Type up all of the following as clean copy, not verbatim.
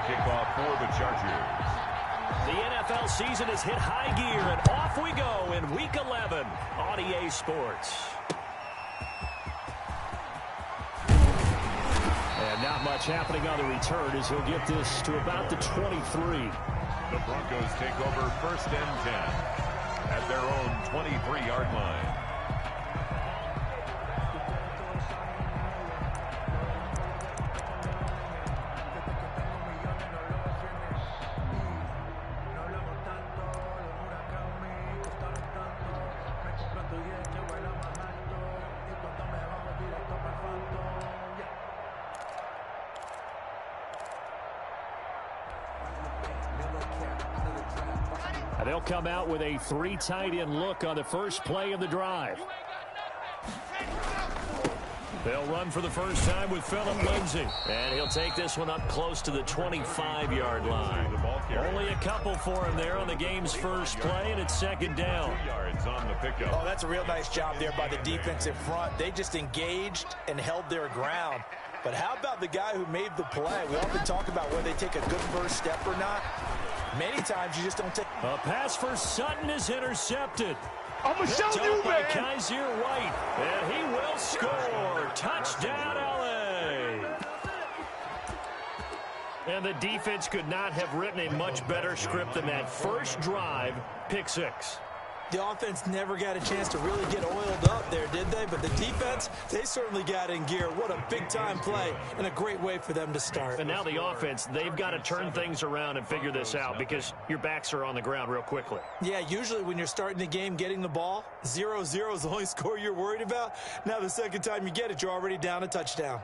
kickoff for the Chargers. The NFL season has hit high gear, and off we go in Week 11 on EA Sports. And not much happening on the return as he'll get this to about the 23. The Broncos take over 1st and 10 at their own 23-yard line. They'll come out with a 3 tight end look on the first play of the drive. They'll run for the first time with Phillip Lindsay. And he'll take this one up close to the 25-yard line. Only a couple for him there on the game's first play, and it's 2nd down. Oh, that's a real nice job there by the defensive front. They just engaged and held their ground. But how about the guy who made the play? We often talk about whether they take a good first step or not. Many times you just don't take. A pass for Sutton is intercepted. I'm going to show you, by man. Kaiser White, and he will score. Touchdown, LA. And the defense could not have written a much better script than that first drive, pick 6. The offense never got a chance to really get oiled up there, did they? But the defense, they certainly got in gear. What a big-time play and a great way for them to start. And now the offense, they've got to turn things around and figure this out because your backs are on the ground real quickly. Yeah, usually when you're starting the game getting the ball, 0-0 is the only score you're worried about. Now the second time you get it, you're already down a touchdown.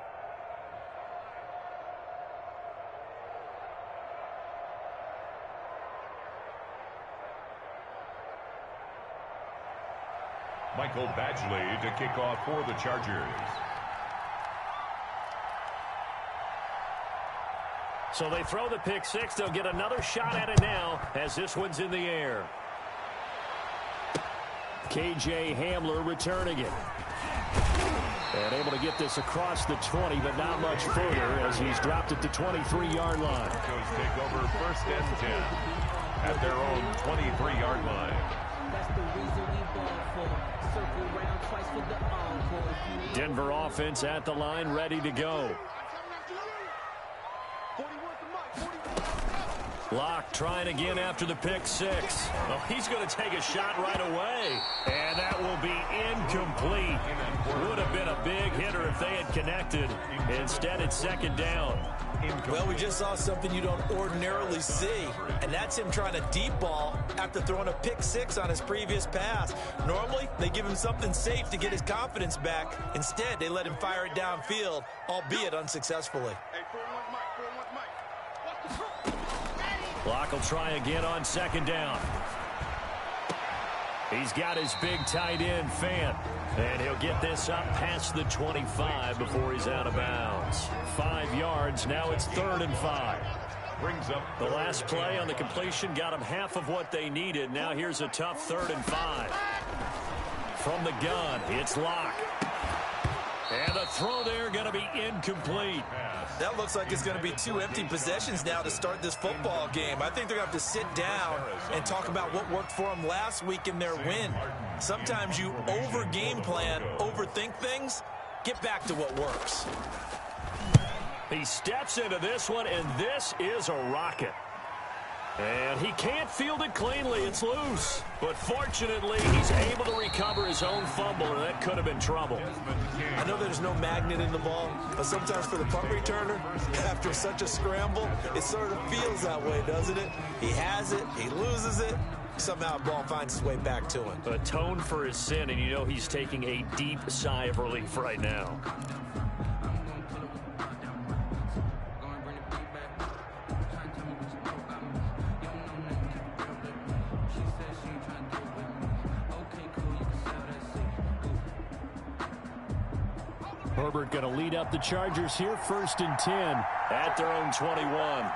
Michael Badgley to kick off for the Chargers. So they throw the pick 6. They'll get another shot at it now as this one's in the air. KJ Hamler returning it. And able to get this across the 20, but not much further as he's dropped it to 23-yard line. Broncos take over 1st and 10 at their own 23-yard line. Denver offense at the line, ready to go. Locke trying again after the pick 6. Oh, he's going to take a shot right away. And that will be incomplete. Would have been a big hitter if they had connected. Instead, it's 2nd down. Well, we just saw something you don't ordinarily see, and that's him trying to deep ball after throwing a pick 6 on his previous pass. Normally, they give him something safe to get his confidence back. Instead, they let him fire it downfield, albeit unsuccessfully. Locke will try again on 2nd down. He's got his big tight end, Fant. And he'll get this up past the 25 before he's out of bounds. 5 yards. Now it's 3rd and 5. Brings up the last play on the completion got them half of what they needed. Now here's a tough 3rd and 5. From the gun, it's Locke. And the throw there going to be incomplete. That looks like it's going to be 2 empty possessions now to start this football game. I think they're going to have to sit down and talk about what worked for them last week in their win. Sometimes you over-game plan, overthink things. Get back to what works. He steps into this one, and this is a rocket. And he can't field it cleanly. It's loose. But fortunately, he's able to recover his own fumble, and that could have been trouble. I know there's no magnet in the ball, but sometimes for the punt returner, after such a scramble, it sort of feels that way, doesn't it? He has it, he loses it, somehow the ball finds its way back to him. Atone for his sin, and you know he's taking a deep sigh of relief right now. Herbert going to lead up the Chargers here, 1st and 10 at their own 21.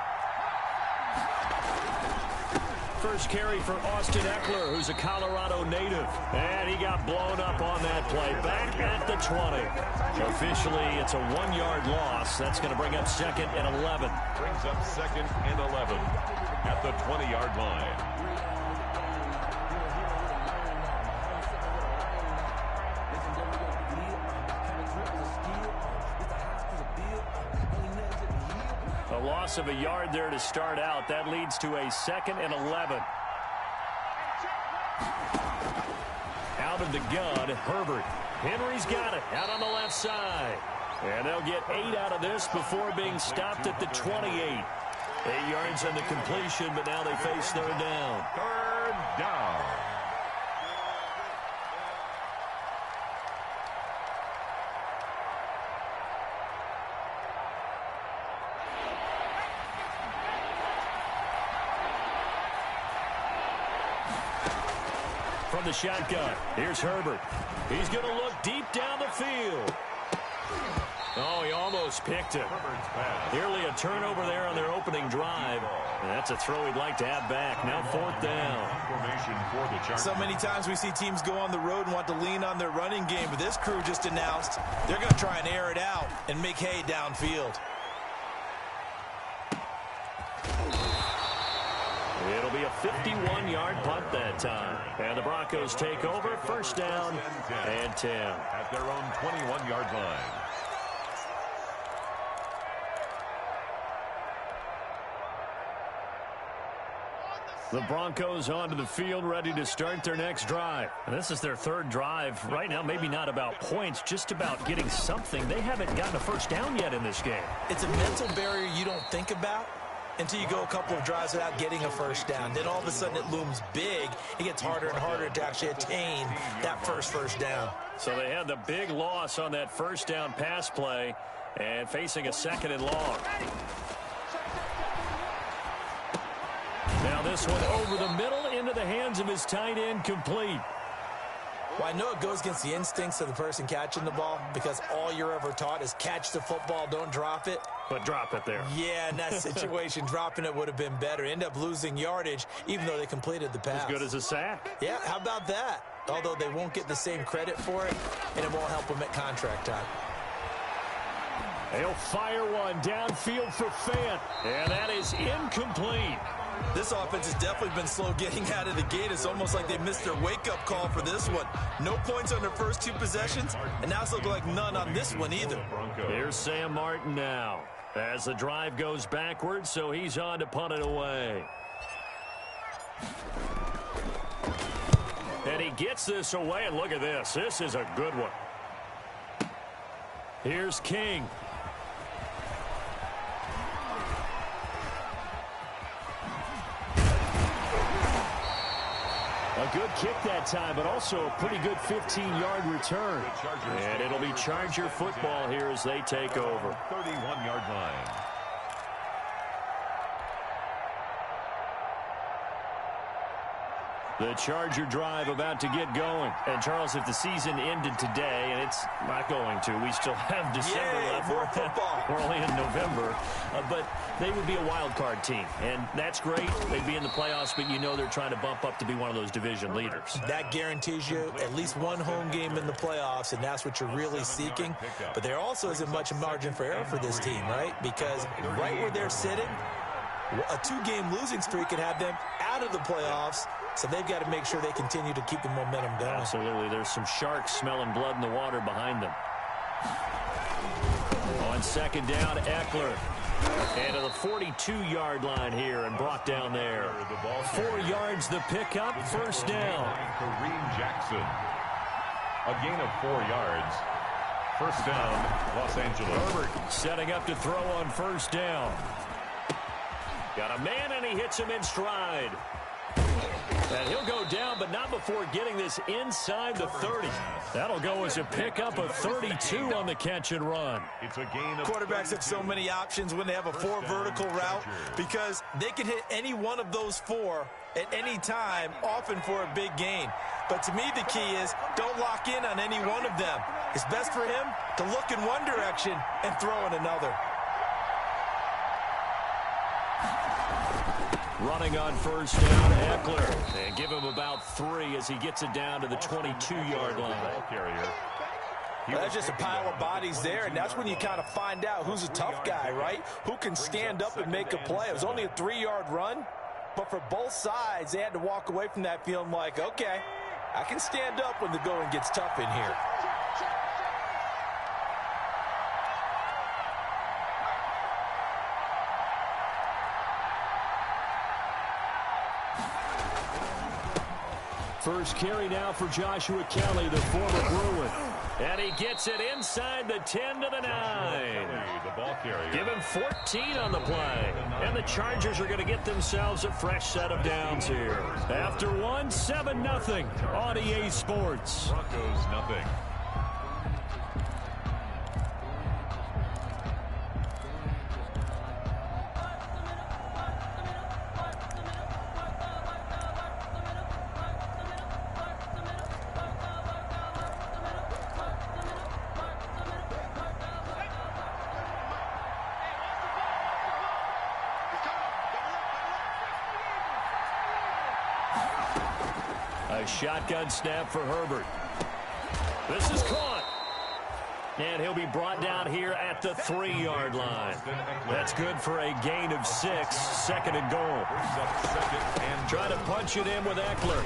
first carry for Austin Eckler, who's a Colorado native. And he got blown up on that play. Back at the 20. Officially, it's a 1-yard loss. That's going to bring up 2nd and 11. Brings up 2nd and 11 at the 20-yard line. A loss of a yard there to start out. That leads to a 2nd and 11. Out of the gun, Herbert. Henry's got it out on the left side. And they'll get 8 out of this before being stopped at the 28. 8 yards on the completion, but now they face 3rd down. 3rd down. From the shotgun, here's Herbert. He's going to look deep down the field. Oh, he almost picked it. Nearly a turnover there on their opening drive. And that's a throw he'd like to have back. Now 4th down. So many times we see teams go on the road and want to lean on their running game, but this crew just announced they're going to try and air it out and make hay downfield. It'll be a 51-yard punt that time. And the Broncos take over, 1st down and 10. At their own 21-yard line. The Broncos onto the field, ready to start their next drive. And this is their 3rd drive. Right now, maybe not about points, just about getting something. They haven't gotten a 1st down yet in this game. It's a mental barrier you don't think about until you go a couple of drives without getting a 1st down. Then all of a sudden it looms big. It gets harder and harder to actually attain that first down. So they had the big loss on that 1st down pass play and facing a 2nd and long. Now this one over the middle into the hands of his tight end, complete. Well, I know it goes against the instincts of the person catching the ball because all you're ever taught is catch the football, don't drop it. But drop it there. Yeah, in that situation, dropping it would have been better. End up losing yardage, even though they completed the pass. As good as a sack. Yeah, how about that? Although they won't get the same credit for it, and it won't help them at contract time. They'll fire one downfield for Fant, and that is incomplete. This offense has definitely been slow getting out of the gate. It's almost like they missed their wake-up call for this one. No points on their first 2 possessions, and now it's looking like none on this one either. Here's Sam Martin now as the drive goes backwards, so he's on to punt it away. And he gets this away, and look at this. This is a good one. Here's King. A good kick that time, but also a pretty good 15-yard return. And it'll be Charger football here as they take over. 31-yard line. The Charger drive about to get going. And, Charles, if the season ended today, and it's not going to, we still have December left. More football. We're only in November. But they would be a wild card team. And that's great. They'd be in the playoffs, but you know they're trying to bump up to be one of those division leaders. That guarantees you at least one home game in the playoffs, and that's what you're really seeking. But there also isn't much margin for error for this team, right? Because right where they're sitting, a 2-game losing streak could have them out of the playoffs. So they've got to make sure they continue to keep the momentum going. Absolutely. There's some sharks smelling blood in the water behind them. On 2nd down, Eckler. And to the 42-yard line here and brought down there. 4 yards the pickup, 1st down. Kareem Jackson. A gain of 4 yards. 1st down, Los Angeles. Herbert setting up to throw on 1st down. Got a man, and he hits him in stride. And he'll go down, but not before getting this inside the 30. That'll go as a pickup of 32 on the catch and run. It's a gain of quarterbacks have so many options when they have a 4 vertical route because they can hit any one of those 4 at any time, often for a big gain. But to me, the key is don't lock in on any one of them. It's best for him to look in one direction and throw in another. Running on first down, Eckler. And give him about 3 as he gets it down to the 22-yard line. That's just a pile of bodies there, and that's when you kind of find out who's a tough guy, right? Who can stand up and make a play. It was only a 3-yard run, but for both sides, they had to walk away from that feeling like, okay, I can stand up when the going gets tough in here. First carry now for Joshua Kelly, the former Bruin. And he gets it inside the 10 to the 9. Give him 14 on the play. And the Chargers are going to get themselves a fresh set of downs here. After one, 7-0 on EA Sports. Broncos nothing. A shotgun snap for Herbert. This is caught. And he'll be brought down here at the 3-yard line. That's good for a gain of 6, 2nd and goal. Try to punch it in with Eckler.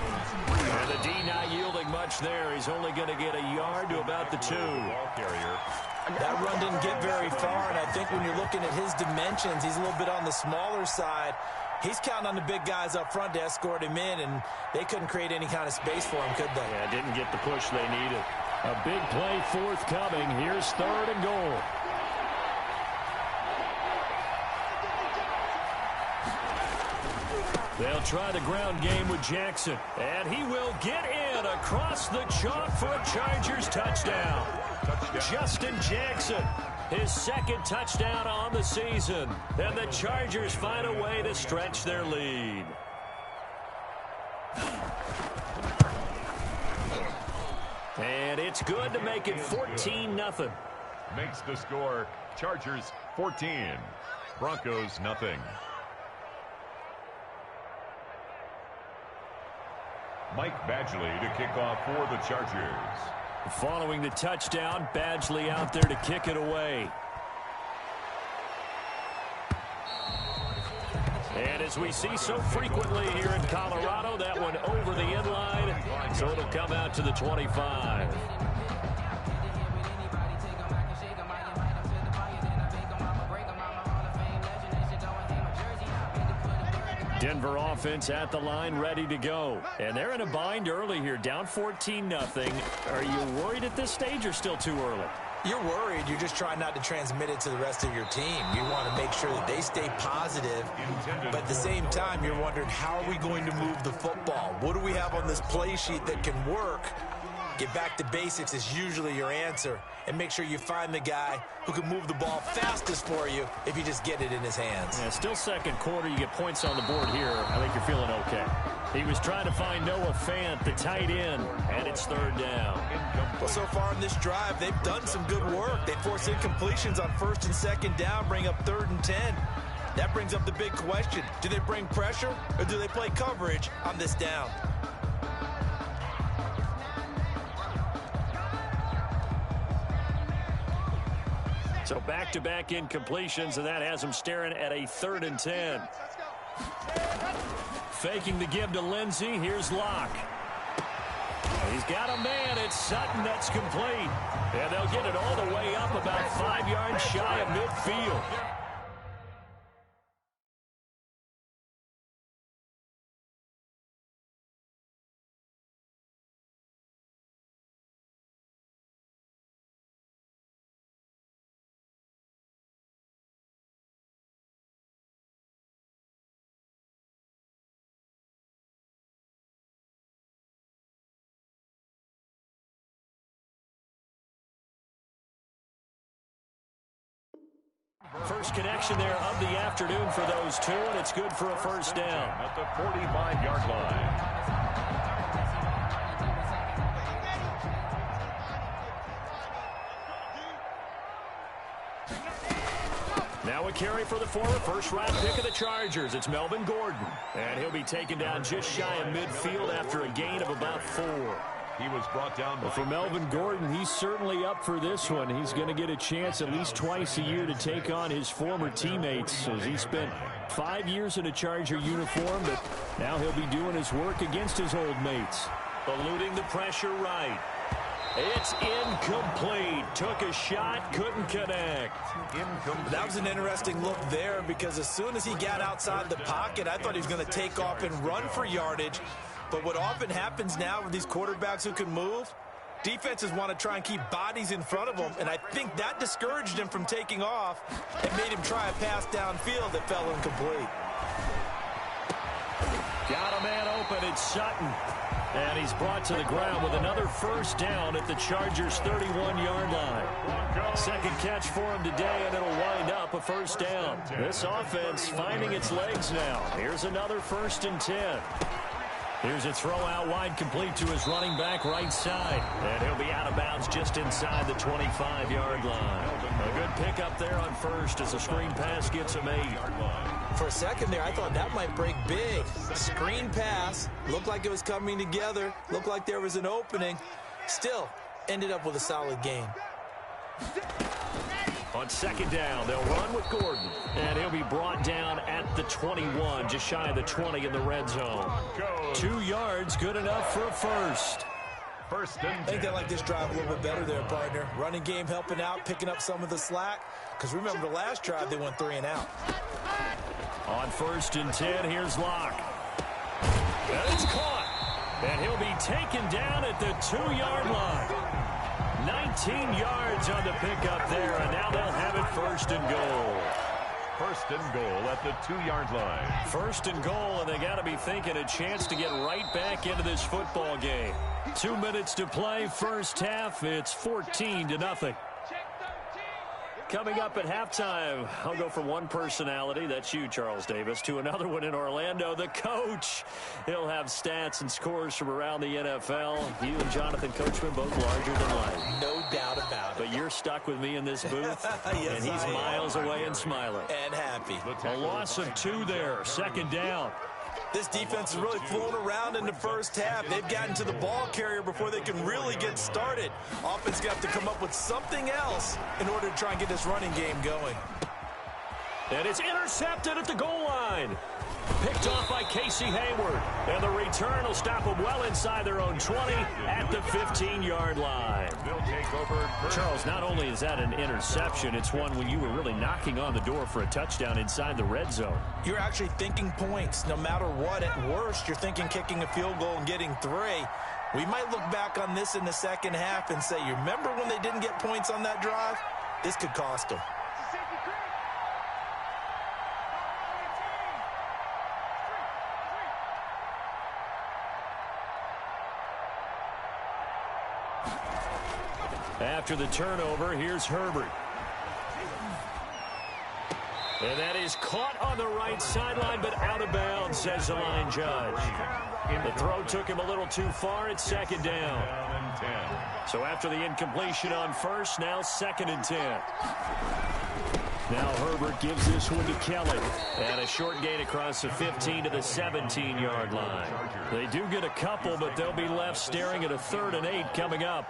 And the D not yielding much there. He's only going to get a yard to about the 2. That run didn't get very far, and I think when you're looking at his dimensions, he's a little bit on the smaller side. He's counting on the big guys up front to escort him in, and they couldn't create any kind of space for him, could they? Yeah, didn't get the push they needed. A big play forthcoming. Here's 3rd and goal. They'll try the ground game with Jackson. And he will get in across the chalk for a Chargers touchdown. Justin Jackson, his 2nd touchdown on the season. And the Chargers find a way to stretch their lead. And it's good to make it 14-0. Makes the score Chargers 14, Broncos nothing. Mike Badgley to kick off for the Chargers. Following the touchdown, Badgley out there to kick it away. And as we see so frequently here in Colorado, that one over the end line, so it'll come out to the 25. Denver offense at the line, ready to go. And they're in a bind early here, down 14-0. Are you worried at this stage or still too early? You're worried. You're just trying not to transmit it to the rest of your team. You want to make sure that they stay positive, but at the same time, you're wondering, how are we going to move the football? What do we have on this play sheet that can work? Get back to basics is usually your answer, and make sure you find the guy who can move the ball fastest for you if you just get it in his hands. Yeah, still 2nd quarter. You get points on the board here. I think you're feeling okay. He was trying to find Noah Fant, the tight end, and it's 3rd down. Well, so far in this drive, they've done some good work. They force incompletions on 1st and 2nd down, bring up 3rd and 10. That brings up the big question. Do they bring pressure, or do they play coverage on this down? So back-to-back incompletions, and that has him staring at a 3rd and 10. Faking the give to Lindsey. Here's Locke. He's got a man. It's Sutton that's complete. And they'll get it all the way up about 5 yards shy of midfield. First connection there of the afternoon for those two, and it's good for a 1st down. At the 45-yard line. Now a carry for the former first-round pick of the Chargers. It's Melvin Gordon. And he'll be taken down just shy of midfield after a gain of about 4. He was brought down. Well, for Melvin Gordon, he's certainly up for this one. He's going to get a chance at least twice a year to take on his former teammates, as he spent 5 years in a Charger uniform, but now he'll be doing his work against his old mates. Eluding the pressure right. It's incomplete. Took a shot, couldn't connect. Incomplete. That was an interesting look there, because as soon as he got outside the pocket, I thought he was going to take off and run for yardage. But what often happens now with these quarterbacks who can move, defenses want to try and keep bodies in front of them, and I think that discouraged him from taking off and made him try a pass downfield that fell incomplete. Got a man open. It's Sutton. And he's brought to the ground with another first down at the Chargers' 31-yard line. Second catch for him today, and it'll wind up a first down. This offense finding its legs now. Here's another 1st and 10. Here's a throw out wide, complete to his running back right side. And he'll be out of bounds just inside the 25-yard line. A good pickup there on first as a screen pass gets him 8. For a second there, I thought that might break big. Screen pass, looked like it was coming together, looked like there was an opening. Still, ended up with a solid gain. On second down, they'll run with Gordon. And he'll be brought down at the 21, just shy of the 20 in the red zone. 2 yards, good enough for a first. First and 10. I think they like this drive a little bit better there, partner. Running game helping out, picking up some of the slack. Because remember the last drive, they went 3 and out. On 1st and 10, here's Locke. And it's caught. And he'll be taken down at the 2-yard line. 19 yards on the pickup there, and now they'll have it 1st and goal. 1st and goal at the 2-yard line. 1st and goal, and they got to be thinking a chance to get right back into this football game. 2 minutes to play, first half. It's 14-0. Coming up at halftime, I'll go from one personality, that's you, Charles Davis, to another one in Orlando, the coach. He'll have stats and scores from around the NFL. You and Jonathan Coachman both larger than life. No doubt about it. But you're stuck with me in this booth, Yes, and he's miles away and smiling. And happy. A loss of 2 there, 2nd down. This defense is really flown around in the first half. They've gotten to the ball carrier before they can really get started. Offense got to come up with something else in order to try and get this running game going. And it's intercepted at the goal line. Picked off by Casey Hayward. And the return will stop them well inside their own 20 at the 15-yard line. They'll take over. Charles, not only is that an interception, it's one when you were really knocking on the door for a touchdown inside the red zone. You're actually thinking points. No matter what, at worst, you're thinking kicking a field goal and getting 3. We might look back on this in the second half and say, you remember when they didn't get points on that drive? This could cost them. After the turnover, here's Herbert. And that is caught on the right sideline, but out of bounds, says the line judge. The throw took him a little too far. It's 2nd down. So after the incompletion on first, now 2nd and 10. Now Herbert gives this one to Kelly. And a short gain across the 15 to the 17-yard line. They do get a couple, but they'll be left staring at a 3rd and 8 coming up.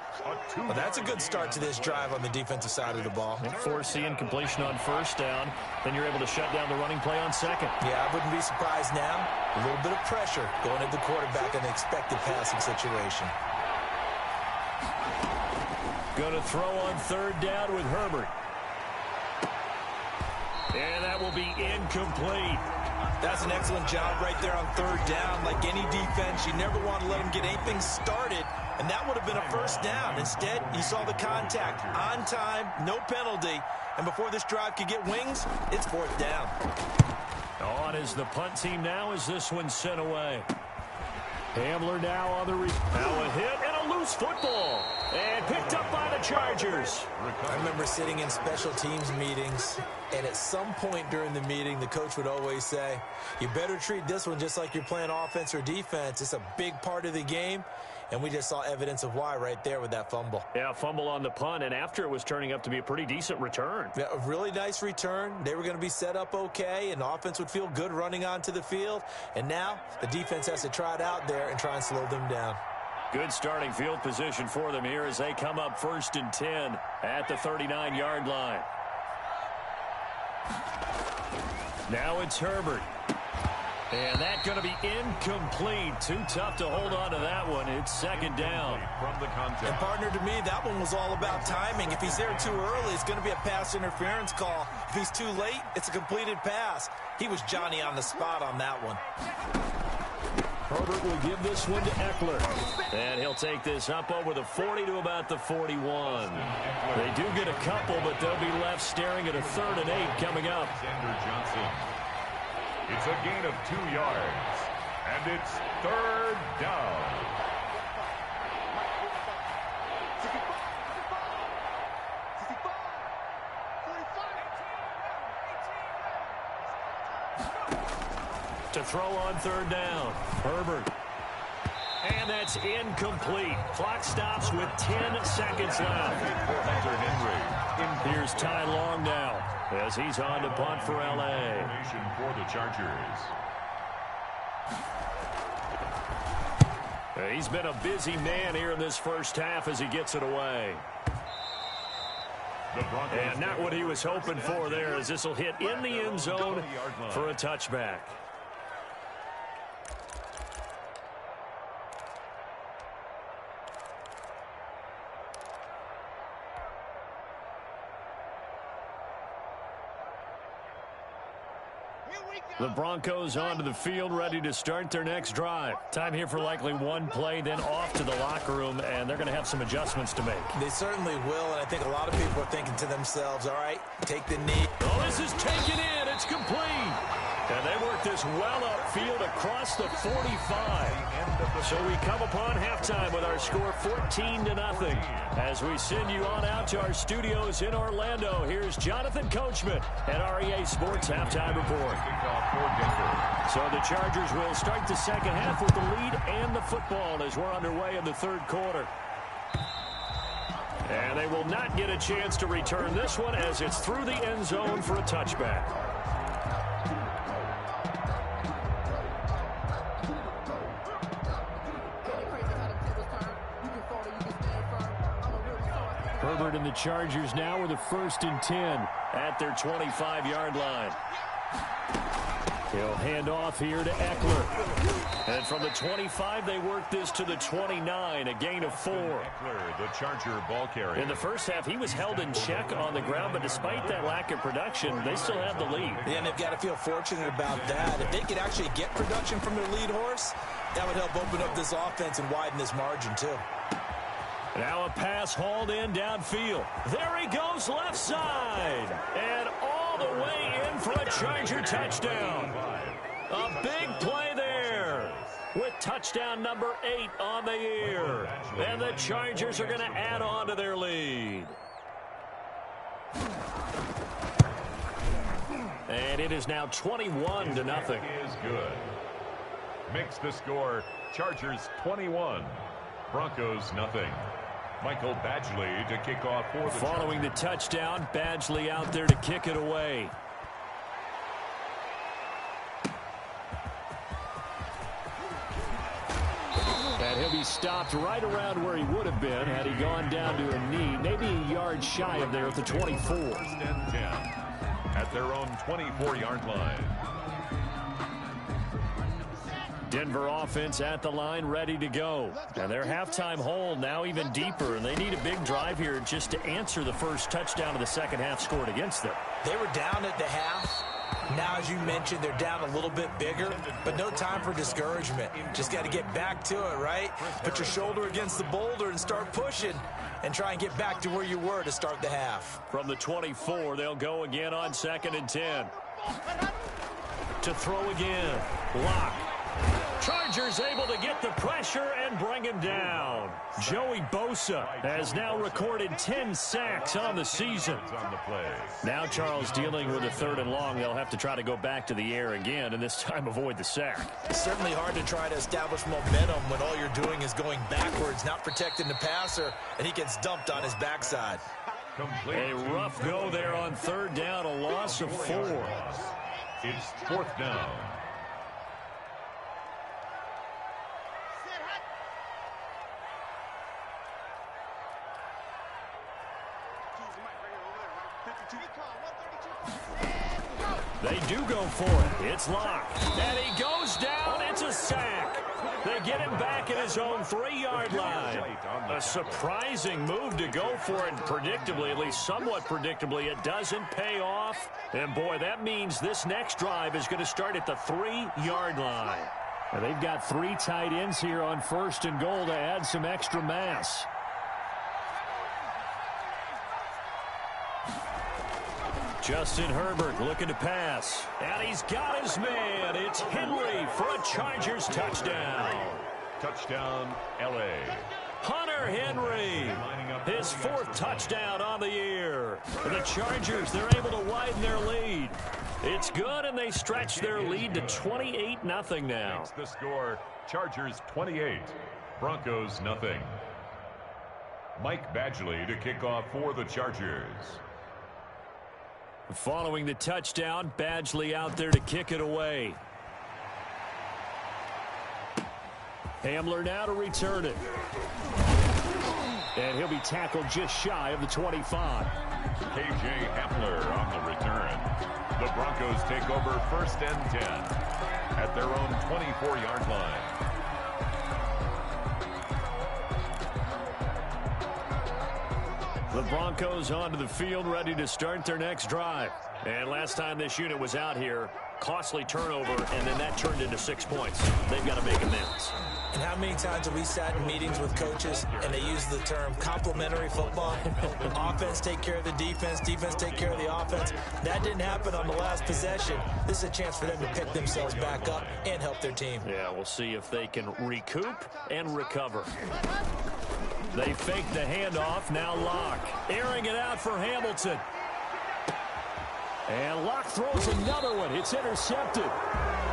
Well, that's a good start to this drive on the defensive side of the ball. Force the incompletion on first down. Then you're able to shut down the running play on second. Yeah, I wouldn't be surprised now. A little bit of pressure going at the quarterback in the expected passing situation. Going to throw on 3rd down with Herbert. And that will be incomplete. That's an excellent job right there on 3rd down. Like any defense, you never want to let them get anything started, and that would have been a first down. Instead, you saw the contact on time, no penalty, and before this drive could get wings, it's 4th down. On is the punt team now as this one's sent away. Hamler now on the now a hit and a loose football. And picked up by the Chargers. I remember sitting in special teams meetings, and at some point during the meeting, the coach would always say, you better treat this one just like you're playing offense or defense. It's a big part of the game, And we just saw evidence of why right there with that fumble. Yeah, fumble on the punt, and after it was turning up to be a pretty decent return. Yeah, a really nice return. They were going to be set up okay, and the offense would feel good running onto the field. And now the defense has to try it out there and try and slow them down. Good starting field position for them here as they come up 1st and 10 at the 39-yard line. Now it's Herbert. And that's going to be incomplete. Too tough to hold on to that one. It's 2nd down. From the contact. And partner, to me, that one was all about timing. If he's there too early, it's going to be a pass interference call. If he's too late, it's a completed pass. He was Johnny on the spot on that one. Herbert will give this one to Eckler. And he'll take this up over the 40 to about the 41. They do get a couple, but they'll be left staring at a 3rd and 8 coming up. Johnson. It's a gain of 2 yards, and it's 3rd down. To throw on 3rd down, Herbert. And that's incomplete. Clock stops with 10 seconds left. Hunter Henry. Here's Ty Long now as he's on to punt for L.A. For the Chargers. He's been a busy man here in this first half as he gets it away. And not what he was hoping for there, as this will hit in the end zone for a touchback. The Broncos onto the field, ready to start their next drive. Time here for likely one play, then off to the locker room, and they're going to have some adjustments to make. They certainly will, and I think a lot of people are thinking to themselves, all right, take the knee. Oh, this is taken in. It's complete. And they work this well upfield across the 45. So we come upon halftime with our score 14-0. As we send you on out to our studios in Orlando, here's Jonathan Coachman at REA Sports Halftime Report. So the Chargers will start the second half with the lead and the football as we're underway in the 3rd quarter. And they will not get a chance to return this one as it's through the end zone for a touchback. Herbert and the Chargers now with a 1st and 10 at their 25-yard line. He'll hand off here to Eckler. And from the 25, they work this to the 29, a gain of 4. Eckler, the Charger ball carrier. In the first half, he was held in check on the ground, but despite that lack of production, they still have the lead. Yeah, and they've got to feel fortunate about that. If they could actually get production from their lead horse, that would help open up this offense and widen this margin, too. Now a pass hauled in downfield. There he goes left side. And all the way in for a Charger touchdown. A big play there with touchdown number 8 on the year. And the Chargers are going to add on to their lead. And it is now 21-0. Is good. Makes the score Chargers 21, Broncos nothing. Michael Badgley to kick off for the Following the touchdown, Badgley out there to kick it away. And he'll be stopped right around where he would have been had he gone down to a knee, maybe a yard shy of there at the 24. 1st and 10 at their own 24-yard line. Denver offense at the line, ready to go. And their halftime hole now even deeper, and they need a big drive here just to answer the first touchdown of the second half scored against them. They were down at the half. Now, as you mentioned, they're down a little bit bigger, but no time for discouragement. Just got to get back to it, right? Put your shoulder against the boulder and start pushing and try and get back to where you were to start the half. From the 24, they'll go again on 2nd and 10. To throw again. Lock. Chargers able to get the pressure and bring him down. Joey Bosa has now recorded 10 sacks on the season. Now Charles dealing with a 3rd and long. They'll have to try to go back to the air again and this time avoid the sack. It's certainly hard to try to establish momentum when all you're doing is going backwards, not protecting the passer, and he gets dumped on his backside. A rough go there on 3rd down, a loss of 4. It's 4th down. They do go for it. It's locked. And he goes down. It's a sack. They get him back at his own 3-yard line. A surprising move to go for it. Predictably, at least somewhat predictably, it doesn't pay off. And, boy, that means this next drive is going to start at the 3-yard line. And they've got 3 tight ends here on 1st and goal to add some extra mass. Justin Herbert looking to pass. And he's got his man. It's Henry for a Chargers touchdown. Touchdown, L.A. Hunter Henry, his 4th touchdown on the year. The Chargers, they're able to widen their lead. It's good, and they stretch their lead to 28-0 now. Makes the score, Chargers 28, Broncos nothing. Mike Badgley to kick off for the Chargers. Following the touchdown, Badgley out there to kick it away. Hamler now to return it. And he'll be tackled just shy of the 25. K.J. Hamler on the return. The Broncos take over 1st and 10 at their own 24-yard line. The Broncos onto the field, ready to start their next drive. And last time this unit was out here, costly turnover, and then that turned into 6 points. They've got to make amends. And how many times have we sat in meetings with coaches and they use the term complementary football? Offense take care of the defense, defense take care of the offense. That didn't happen on the last possession. This is a chance for them to pick themselves back up and help their team. Yeah, we'll see if they can recoup and recover. They fake the handoff, now Locke. Airing it out for Hamilton. And Locke throws another one. It's intercepted.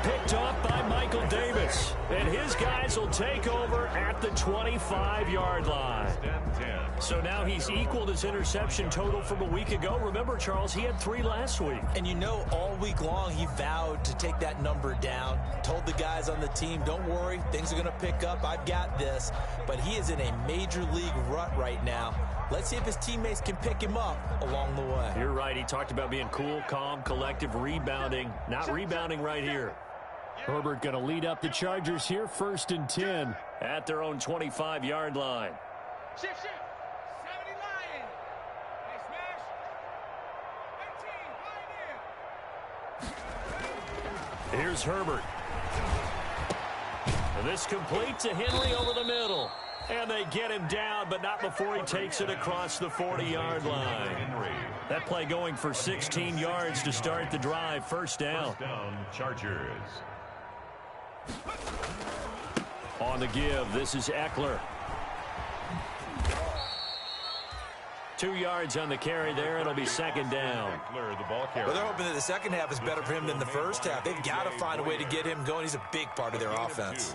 Picked off by Michael Davis. And his guys will take over at the 25-yard line. So now he's equaled his interception total from a week ago. Remember, Charles, he had 3 last week. And you know, all week long he vowed to take that number down. Told the guys on the team, don't worry, things are going to pick up. I've got this. But he is in a major league rut right now. Let's see if his teammates can pick him up along the way. You're right. He talked about being cool, calm, collective, rebounding. Not rebounding right here. Herbert going to lead up the Chargers here, 1st and 10 at their own 25-yard line. Shift. 70 Lions. They smash. 18 Pioneer. Here's Herbert. And this complete to Henry over the middle. And they get him down, but not before he takes it across the 40-yard line. That play going for 16 yards to start the drive. 1st down. 1st down, Chargers. On the give, this is Eckler. 2 yards on the carry there. It'll be 2nd down. Eckler, the ball carrier. Well, they're hoping that the second half is better for him than the first half. They've got to find a way to get him going. He's a big part of their offense.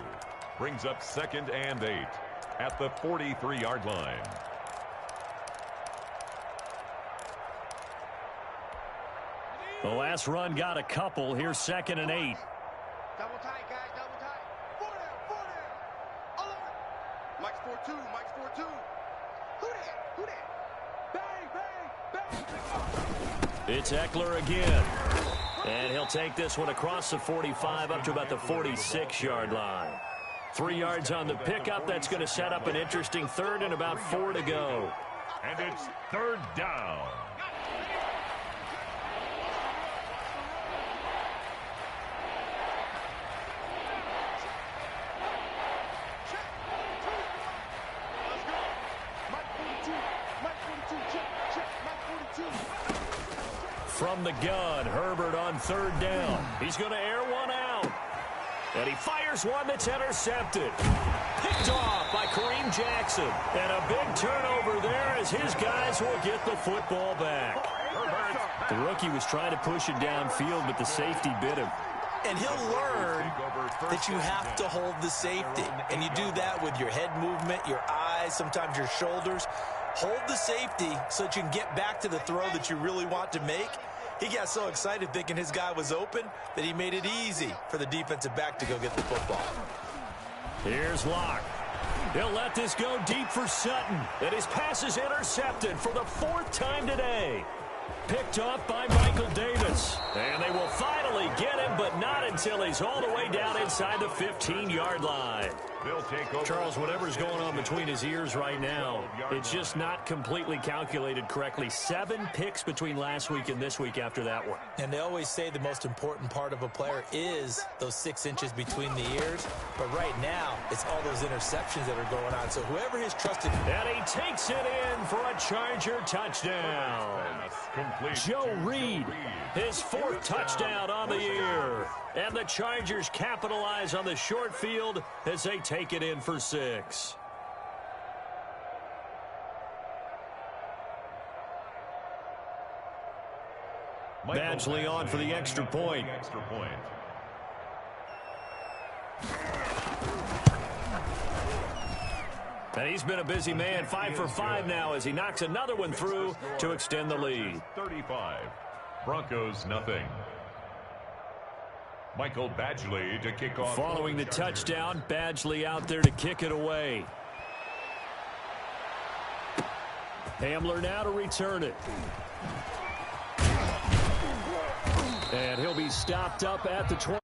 Brings up 2nd and 8 at the 43-yard line. The last run got a couple. Here's 2nd and 8. Double tight, guys. Double tight. 4 down. All over. Mike's 4-2. Mike's 4-2. Who that? Bang, bang, bang. It's Eckler again. And he'll take this one across the 45 up to about the 46-yard line. 3 yards on the pickup. That's going to set up an interesting 3rd and about 4 to go. And it's 3rd down. From the gun, Herbert on 3rd down. He's going to air one out. And he fires one that's intercepted. Picked off by Kareem Jackson. And a big turnover there as his guys will get the football back. The rookie was trying to push it downfield, but the safety bit him. And he'll learn that you have to hold the safety. And you do that with your head movement, your eyes, sometimes your shoulders. Hold the safety so that you can get back to the throw that you really want to make. He got so excited thinking his guy was open that he made it easy for the defensive back to go get the football. Here's Locke. He'll let this go deep for Sutton. And his pass is intercepted for the 4th time today. Picked off by Michael Davis. And they will finally get him, but not until he's all the way down inside the 15-yard line. They'll take over. Charles, whatever's going on between his ears right now, it's just not completely calculated correctly. 7 picks between last week and this week after that one. And they always say the most important part of a player is those 6 inches between the ears. But right now, it's all those interceptions that are going on. So whoever has trusted... And he takes it in for a Charger touchdown. Joe Reed, his 4th touchdown on the year. And the Chargers capitalize on the short field as they take it in for 6. Badgley on for the extra point. And he's been a busy man, 5 for 5 now as he knocks another one through to extend the lead. 35. Broncos nothing. Michael Badgley to kick off. Following the touchdown, Badgley out there to kick it away. Hamler now to return it. And he'll be stopped up at the 20.